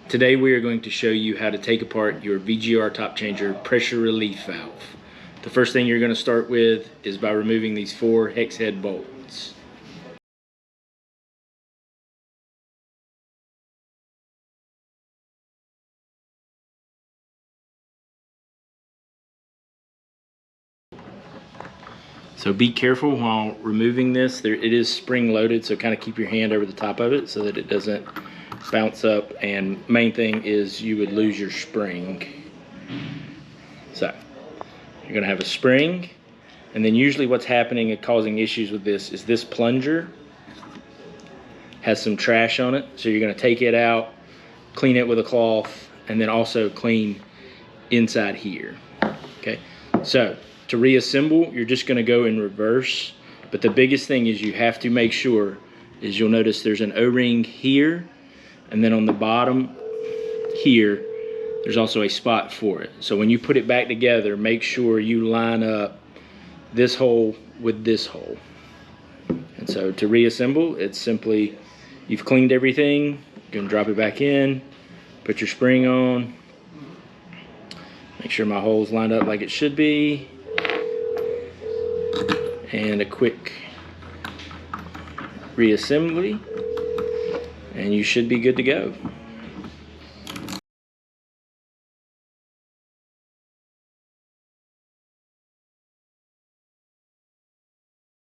Today we are going to show you how to take apart your VGR TopChanger pressure relief valve. The first thing you're going to start with is by removing these 4 hex head bolts. So be careful while removing this. It is spring loaded, so kind of keep your hand over the top of it so that it doesn't bounce up, and main thing is you would lose your spring. So you're going to have a spring, and then usually what's happening and causing issues with this is this plunger has some trash on it, so you're going to take it out, clean it with a cloth, and then also clean inside here. Okay, so to reassemble, you're just going to go in reverse, but the biggest thing is you have to make sure is you'll notice there's an O-ring here, and then on the bottom here there's also a spot for it. So when you put it back together, make sure you line up this hole with this hole. And so to reassemble, it's simply, you've cleaned everything, you're going to drop it back in, put your spring on, make sure my hole's lined up like it should be, and a quick reassembly, and you should be good to go.